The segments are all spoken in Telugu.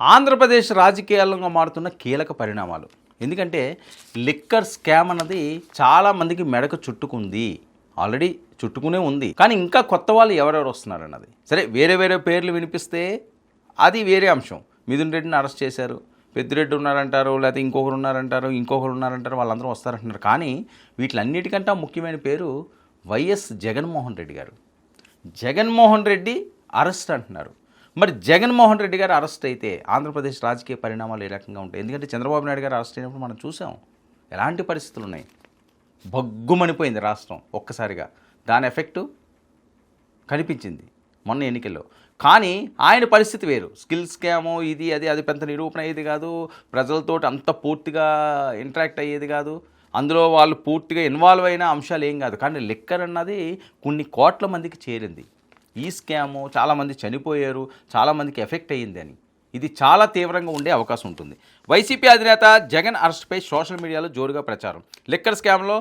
ఆంధ్రప్రదేశ్ రాజకీయాల్లో మారుతున్న కీలక పరిణామాలు. ఎందుకంటే లిక్కర్ స్కామ్ అన్నది చాలామందికి మెడకు చుట్టుకుంది, ఆల్రెడీ చుట్టుకునే ఉంది. కానీ ఇంకా కొత్త వాళ్ళు ఎవరెవరు వస్తున్నారన్నది సరే, వేరే వేరే పేర్లు వినిపిస్తే అది వేరే అంశం. మిథున్ రెడ్డిని అరెస్ట్ చేశారు, పెద్దిరెడ్డి ఉన్నారంటారు, లేకపోతే ఇంకొకరు ఉన్నారంటారు, వాళ్ళందరూ వస్తారంటున్నారు. కానీ వీటిలన్నిటికంటే ముఖ్యమైన పేరు వైఎస్ జగన్మోహన్ రెడ్డి గారు. జగన్మోహన్ రెడ్డి అరెస్ట్ అంటున్నారు. మరి జగన్మోహన్ రెడ్డి గారు అరెస్ట్ అయితే ఆంధ్రప్రదేశ్ రాజకీయ పరిణామాలు ఏ రకంగా ఉంటాయి? ఎందుకంటే చంద్రబాబు నాయుడు గారు అరెస్ట్ అయినప్పుడు మనం చూసాం ఎలాంటి పరిస్థితులు ఉన్నాయి. బగ్గుమనిపోయింది రాష్ట్రం ఒక్కసారిగా. దాని ఎఫెక్టు కనిపించింది మొన్న ఎన్నికల్లో. కానీ ఆయన పరిస్థితి వేరు. స్కిల్ స్కాము ఇది అది పెద్ద నిరూపణ అయ్యేది కాదు, ప్రజలతో అంత పూర్తిగా ఇంటరాక్ట్ అయ్యేది కాదు, అందులో వాళ్ళు పూర్తిగా ఇన్వాల్వ్ అయిన అంశాలు ఏం కాదు. కానీ లిక్కర్ అన్నది కొన్ని కోట్ల మందికి చేరింది. ఈ స్కాము చాలామంది చనిపోయారు, చాలామందికి ఎఫెక్ట్ అయ్యింది అని ఇది చాలా తీవ్రంగా ఉండే అవకాశం ఉంటుంది. వైసీపీ అధినేత జగన్ అరెస్ట్పై సోషల్ మీడియాలో జోరుగా ప్రచారం. లిక్కర్ స్కామ్లో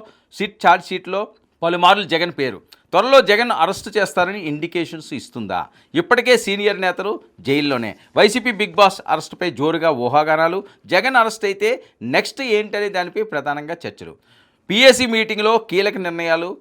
ఛార్జ్ షీట్లో పలుమార్లు జగన్ పేరు. త్వరలో జగన్ అరెస్టు చేస్తారని ఇండికేషన్స్ ఇస్తుందా? ఇప్పటికే సీనియర్ నేతలు జైల్లోనే. వైసీపీ బిగ్ బాస్ అరెస్టుపై జోరుగా ఊహాగానాలు. జగన్ అరెస్ట్ అయితే నెక్స్ట్ ఏంటనే దానిపై ప్రధానంగా చర్చలు. పీఏసీ మీటింగ్లో కీలక నిర్ణయాలు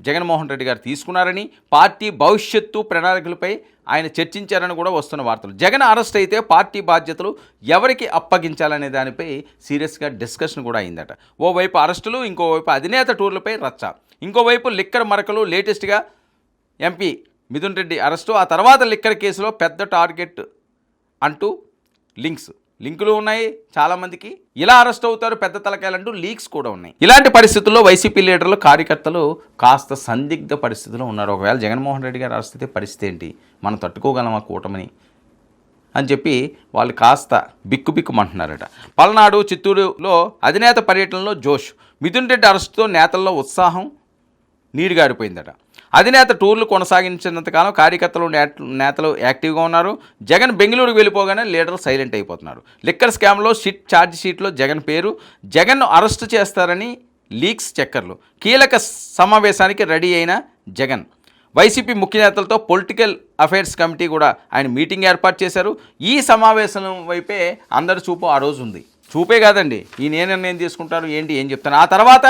జగన్మోహన్ రెడ్డి గారు తీసుకున్నారని, పార్టీ భవిష్యత్తు ప్రణాళికలపై ఆయన చర్చించారని కూడా వస్తున్న వార్తలు. జగన్ అరెస్ట్ అయితే పార్టీ బాధ్యతలు ఎవరికి అప్పగించాలనే దానిపై సీరియస్గా డిస్కషన్ కూడా అయిందట. ఓవైపు అరెస్టులు, ఇంకోవైపు అధినేత టూర్లపై రచ్చ, ఇంకోవైపు లిక్కర్ మరకలు. లేటెస్ట్గా ఎంపీ మిథున్ రెడ్డి అరెస్టు, ఆ తర్వాత లిక్కర్ కేసులో పెద్ద టార్గెట్ అంటూ లింకులు ఉన్నాయి చాలామందికి. ఇలా అరెస్ట్ అవుతారు పెద్ద తలకాయలంటూ లీక్స్ కూడా ఉన్నాయి. ఇలాంటి పరిస్థితుల్లో వైసీపీ లీడర్లు, కార్యకర్తలు కాస్త సందిగ్ధ పరిస్థితిలో ఉన్నారు. ఒకవేళ జగన్మోహన్ రెడ్డి గారు అరెస్ట్ అయితే పరిస్థితి ఏంటి, మనం తట్టుకోగలం ఆ కూటమిని అని చెప్పి వాళ్ళు కాస్త బిక్కుమంటున్నారట. పల్నాడు, చిత్తూరులో అధినేత పర్యటనలో జోష్. మిథున్ రెడ్డి అరెస్టుతో నేతల్లో ఉత్సాహం నీరుగారిపోయిందట. అధినేత టూర్లు కొనసాగించినంతకాలం కార్యకర్తలు, నేతలు యాక్టివ్గా ఉన్నారు. జగన్ బెంగళూరుకు వెళ్ళిపోగానే లీడర్లు సైలెంట్ అయిపోతున్నారు. లిక్కర్ స్కామ్లో ఛార్జ్ షీట్లో జగన్ పేరు. జగన్ను అరెస్టు చేస్తారని లీక్స్, చక్కర్లు. కీలక సమావేశానికి రెడీ అయిన జగన్. వైసీపీ ముఖ్య నేతలతో పొలిటికల్ అఫైర్స్ కమిటీ కూడా ఆయన మీటింగ్ ఏర్పాటు చేశారు. ఈ సమావేశం వైపే అందరి చూపు ఆ రోజు ఉంది. చూపే కాదండి, ఈయన ఏ నిర్ణయం తీసుకుంటారు, ఏం చెప్తాను. ఆ తర్వాత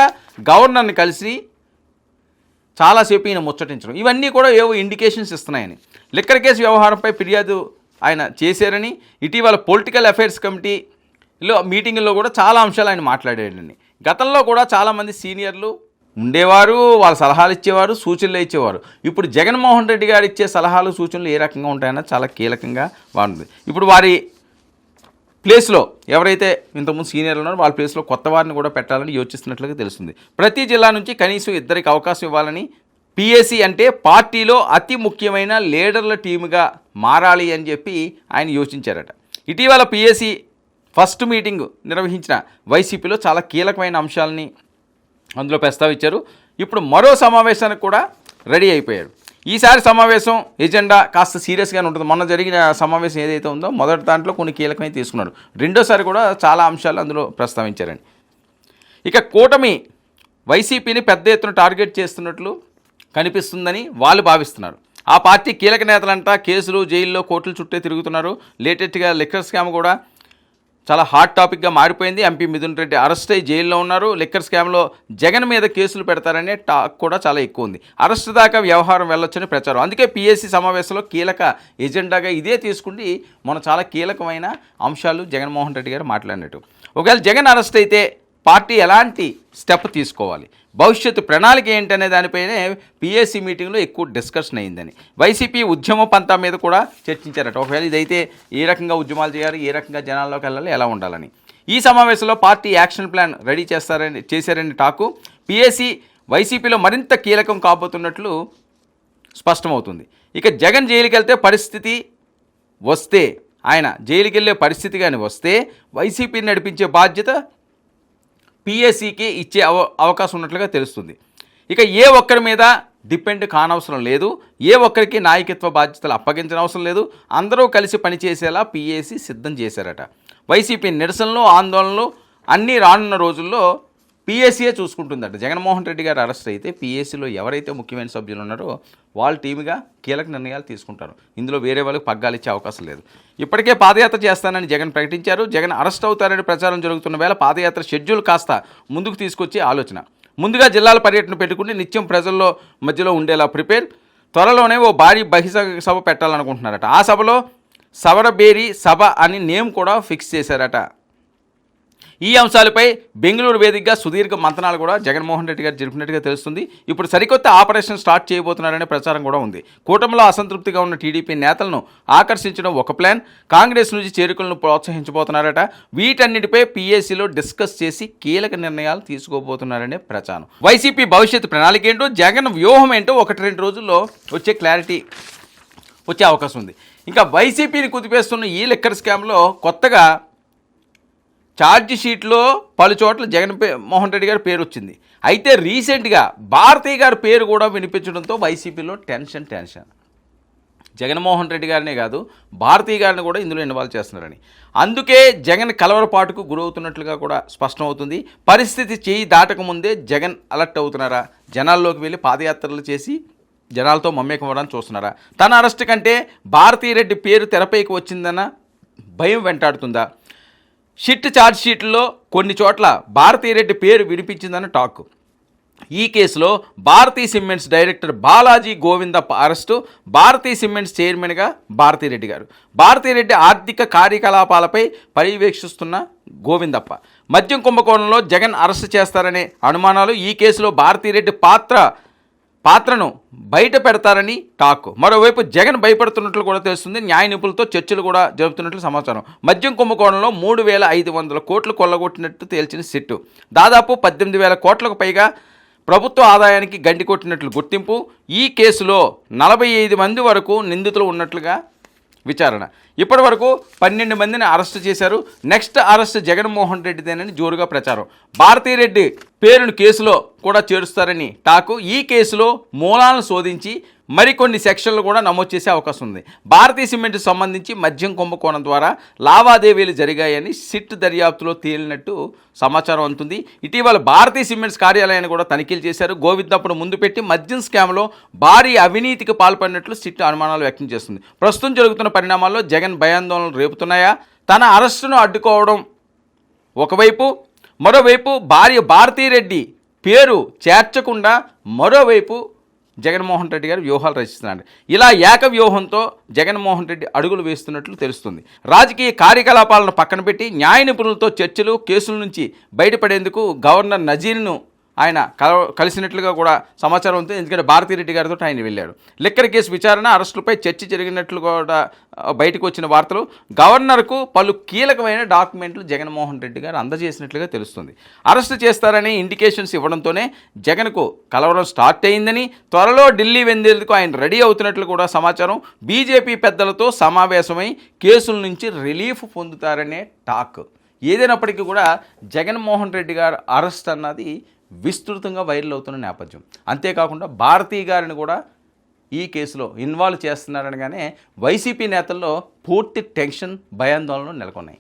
గవర్నర్ని కలిసి చాలాసేపు ఈయన ముచ్చటించడం, ఇవన్నీ కూడా ఏవో ఇండికేషన్స్ ఇస్తున్నాయని. లిక్కర్ కేసు వ్యవహారంపై ఫిర్యాదు ఆయన చేశారని, ఇటీవల పొలిటికల్ అఫైర్స్ కమిటీలో మీటింగుల్లో కూడా చాలా అంశాలు ఆయన మాట్లాడాడని. గతంలో కూడా చాలామంది సీనియర్లు ఉండేవారు, వాళ్ళ సలహాలు ఇచ్చేవారు, సూచనలు ఇచ్చేవారు. ఇప్పుడు జగన్మోహన్ రెడ్డి గారు ఇచ్చే సలహాలు, సూచనలు ఏ రకంగా ఉంటాయన్నా చాలా కీలకంగా ఉంటుంది. ఇప్పుడు వారి ప్లేస్లో ఎవరైతే ఇంతకుముందు సీనియర్లు ఉన్నారో వాళ్ళ ప్లేస్లో కొత్త వారిని కూడా పెట్టాలని యోచిస్తున్నట్లుగా తెలుస్తుంది. ప్రతి జిల్లా నుంచి కనీసం 2 అవకాశం ఇవ్వాలని, పీఏసీ అంటే పార్టీలో అతి ముఖ్యమైన లీడర్ల టీముగా మారాలి అని చెప్పి ఆయన యోచించారట. ఇటీవల పీఏసీ ఫస్ట్ మీటింగ్ నిర్వహించిన వైసీపీలో చాలా కీలకమైన అంశాలని అందులో ప్రస్తావించారు. ఇప్పుడు మరో సమావేశానికి కూడా రెడీ అయిపోయారు. ఈసారి సమావేశం ఎజెండా కాస్త సీరియస్గానే ఉంటుంది. మొన్న జరిగిన సమావేశం ఏదైతే ఉందో మొదటి దాంట్లో కొన్ని కీలకమైన తీసుకున్నారు, రెండోసారి కూడా చాలా అంశాలు అందులో ప్రస్తావించారండి. ఇక కూటమి వైసీపీని పెద్ద ఎత్తున టార్గెట్ చేస్తున్నట్లు కనిపిస్తుందని వాళ్ళు భావిస్తున్నారు. ఆ పార్టీ కీలక నేతలంతా కేసులు, జైల్లో, కోర్టుల చుట్టే తిరుగుతున్నారు. లేటెస్ట్గా లిక్కర్ స్కామ్ కూడా చాలా హాట్ టాపిక్గా మారిపోయింది. ఎంపీ మిథున్ రెడ్డి అరెస్ట్ అయ్యి జైల్లో ఉన్నారు. లిక్కర్ స్కామ్లో జగన్ మీద కేసులు పెడతారనే టాక్ కూడా చాలా ఎక్కువ ఉంది. అరెస్ట్ దాకా వ్యవహారం వెళ్ళొచ్చని ప్రచారం. అందుకే పీఏసీ సమావేశంలో కీలక ఎజెండాగా ఇదే తీసుకుంటే మన చాలా కీలకమైన అంశాలు జగన్మోహన్ రెడ్డి గారు మాట్లాడినట్టు. ఒకవేళ జగన్ అరెస్ట్ అయితే పార్టీ ఎలాంటి స్టెప్ తీసుకోవాలి, భవిష్యత్తు ప్రణాళిక ఏంటనే దానిపైనే పీఏసీ మీటింగ్లో ఎక్కువ డిస్కషన్ అయిందని. వైసీపీ ఉద్యమ పంతా మీద కూడా చర్చించారట. ఒకవేళ ఇదైతే ఏ రకంగా ఉద్యమాలు చేయాలి, ఏ రకంగా జనాల్లోకి వెళ్ళాలి, ఎలా ఉండాలని. ఈ సమావేశంలో పార్టీ యాక్షన్ ప్లాన్ రెడీ చేశారని టాకు. పీఏసీ వైసీపీలో మరింత కీలకం కాబోతున్నట్లు స్పష్టమవుతుంది. ఇక జగన్ జైలుకి వెళ్తే పరిస్థితి వస్తే, ఆయన జైలుకి వెళ్ళే పరిస్థితి కానీ వస్తే వైసీపీని నడిపించే బాధ్యత పీఏసీకి ఇచ్చే అవకాశం ఉన్నట్లుగా తెలుస్తుంది. ఇక ఏ ఒక్కరి మీద డిపెండ్ కానవసరం లేదు, ఏ ఒక్కరికి నాయకత్వ బాధ్యతలు అప్పగించిన అవసరం లేదు. అందరూ కలిసి పనిచేసేలా పీఏసీ సిద్ధం చేశారట. వైసీపీ నిరసనలు, ఆందోళనలు అన్నీ రానున్న రోజుల్లో పిఎస్సీయే చూసుకుంటుందట. జగన్మోహన్ రెడ్డి గారు అరెస్ట్ అయితే పిఎస్సీలో ఎవరైతే ముఖ్యమైన సభ్యులు ఉన్నారో వాళ్ళ టీముగా కీలక నిర్ణయాలు తీసుకుంటారు. ఇందులో వేరే వాళ్ళకి పగ్గాలు ఇచ్చే అవకాశం లేదు. ఇప్పటికే పాదయాత్ర చేస్తానని జగన్ ప్రకటించారు. జగన్ అరెస్ట్ అవుతారని ప్రచారం జరుగుతున్న వేళ పాదయాత్ర షెడ్యూల్ కాస్త ముందుకు తీసుకొచ్చే ఆలోచన. ముందుగా జిల్లాల పర్యటన పెట్టుకుని నిత్యం ప్రజల్లో మధ్యలో ఉండేలా ప్రిపేర్. త్వరలోనే ఓ భారీ బహిసభ పెట్టాలనుకుంటున్నారట. ఆ సభలో సవరబేరి సభ అని నేమ్ కూడా ఫిక్స్ చేశారట. ఈ అంశాలపై బెంగళూరు వేదికగా సుదీర్ఘ మంతనాలు కూడా జగన్మోహన్ రెడ్డి గారు జరిపినట్టుగా తెలుస్తుంది. ఇప్పుడు సరికొత్త ఆపరేషన్ స్టార్ట్ చేయబోతున్నారనే ప్రచారం కూడా ఉంది. కూటమిలో అసంతృప్తిగా ఉన్న టీడీపీ నేతలను ఆకర్షించడం ఒక ప్లాన్. కాంగ్రెస్ నుంచి చేరికలను ప్రోత్సహించబోతున్నారట. వీటన్నిటిపై పీఏసీలో డిస్కస్ చేసి కీలక నిర్ణయాలు తీసుకోబోతున్నారనే ప్రచారం. వైసీపీ భవిష్యత్తు ప్రణాళిక ఏంటో, జగన్ వ్యూహం ఏంటో 1-2 రోజుల్లో వచ్చే క్లారిటీ వచ్చే అవకాశం ఉంది. ఇంకా వైసీపీని కుదిపేస్తున్న ఈ లిక్కర్ స్కామ్లో కొత్తగా ఛార్జ్ షీట్లో పలు చోట్ల జగన్మోహన్ రెడ్డి గారి పేరు వచ్చింది. అయితే రీసెంట్గా భారతీ గారి పేరు కూడా వినిపించడంతో వైసీపీలో టెన్షన్. జగన్మోహన్ రెడ్డి గారినే కాదు, భారతీ గారిని కూడా ఇందులో ఇన్వాల్వ్ చేస్తున్నారని. అందుకే జగన్ కలవరపాటుకు గురవుతున్నట్లుగా కూడా స్పష్టమవుతుంది. పరిస్థితి చేయి దాటకముందే జగన్ అలర్ట్ అవుతున్నారా? జనాల్లోకి వెళ్ళి పాదయాత్రలు చేసి జనాలతో మమ్మేకం అవ్వడానికి చూస్తున్నారా? తన అరెస్ట్ కంటే భారతీరెడ్డి పేరు తెరపైకి వచ్చిందన్న భయం వెంటాడుతుందా? ఛార్జ్ షీట్లో కొన్ని చోట్ల భారతీరెడ్డి పేరు వినిపించిందని టాక్. ఈ కేసులో Bharathi cements director Balaji Govindappa arrest. Bharathi cements చైర్మన్గా భారతీరెడ్డి గారు. భారతీరెడ్డి ఆర్థిక కార్యకలాపాలపై పర్యవేక్షిస్తున్న గోవిందప్ప. మద్యం కుంభకోణంలో జగన్ అరెస్టు చేస్తారనే అనుమానాలు. ఈ కేసులో భారతీరెడ్డి పాత్రను బయట పెడతారని టాక్. మరోవైపు జగన్ భయపడుతున్నట్లు కూడా తెలుస్తుంది. న్యాయ నిపుణులతో చర్చలు కూడా జరుపుతున్నట్లు సమాచారం. మద్యం కుంభకోణంలో 3,500 కోట్లు కొల్లగొట్టినట్టు తేల్చిన సిట్టు. దాదాపు 18,000 కోట్లకు పైగా ప్రభుత్వ ఆదాయానికి గండి కొట్టినట్లు గుర్తింపు. ఈ కేసులో 45 మంది వరకు నిందితులు ఉన్నట్లుగా విచారణ. ఇప్పటి వరకు 12 మందిని అరెస్టు చేశారు. నెక్స్ట్ అరెస్ట్ జగన్మోహన్ రెడ్డిదేనని జోరుగా ప్రచారం. భారతీరెడ్డి పేరును కేసులో కూడా చేరుస్తారని టాకు. ఈ కేసులో మూలాలను శోధించి మరికొన్ని సెక్షన్లు కూడా నమోదు చేసే అవకాశం ఉంది. భారతీ సిమెంట్ సంబంధించి మద్యం కుంభకోణం ద్వారా లావాదేవీలు జరిగాయని సిట్ దర్యాప్తులో తేలినట్టు సమాచారం అందుతుంది. ఇటీవల భారతీ సిమెంట్స్ కార్యాలయాన్ని కూడా తనిఖీలు చేశారు. గోవిందప్పను ముందు పెట్టి మద్యం స్కామ్లో భారీ అవినీతికి పాల్పడినట్లు సిట్ అనుమానాలు వ్యక్తం చేస్తుంది. ప్రస్తుతం జరుగుతున్న పరిణామాల్లో జగన్ భయాందోళనలు రేపుతున్నాయా? తన అరెస్టును అడ్డుకోవడం ఒకవైపు, మరోవైపు భార్య భారతీరెడ్డి పేరు చేర్చకుండా మరోవైపు జగన్మోహన్ రెడ్డి గారు వ్యూహాలు రచిస్తున్నారు. ఇలా ఏకవ్యూహంతో జగన్మోహన్ రెడ్డి అడుగులు వేస్తున్నట్లు తెలుస్తుంది. రాజకీయ కార్యకలాపాలను పక్కన పెట్టి న్యాయ నిపుణులతో చర్చలు, కేసుల నుంచి బయటపడేందుకు గవర్నర్ నజీర్ను ఆయన కలిసినట్లుగా కూడా సమాచారం ఉంది. ఎందుకంటే భారతీరెడ్డి గారితో ఆయన వెళ్ళాడు. లిక్కర్ కేసు విచారణ, అరెస్టులపై చర్చ జరిగినట్లు కూడా బయటకు వచ్చిన వార్తలు. గవర్నర్కు పలు కీలకమైన డాక్యుమెంట్లు జగన్మోహన్ రెడ్డి గారు అందజేసినట్లుగా తెలుస్తుంది. అరెస్టు చేస్తారని ఇండికేషన్స్ ఇవ్వడంతోనే జగన్కు కలవరం స్టార్ట్ అయిందని, త్వరలో ఢిల్లీ వెళ్లేందుకు ఆయన రెడీ అవుతున్నట్లు కూడా సమాచారం. బీజేపీ పెద్దలతో సమావేశమై కేసుల నుంచి రిలీఫ్ పొందుతారనే టాక్. ఏదైనప్పటికీ కూడా జగన్మోహన్ రెడ్డి గారు అరెస్ట్ అన్నది విస్తృతంగా వైరల్ అవుతున్న నేపథ్యం. అంతేకాకుండా భారతీ గారిని కూడా ఈ కేసులో ఇన్వాల్వ్ చేస్తున్నారనగానే వైసీపీ నేతల్లో పూర్తి టెన్షన్, భయాందోళనలు నెలకొన్నాయి.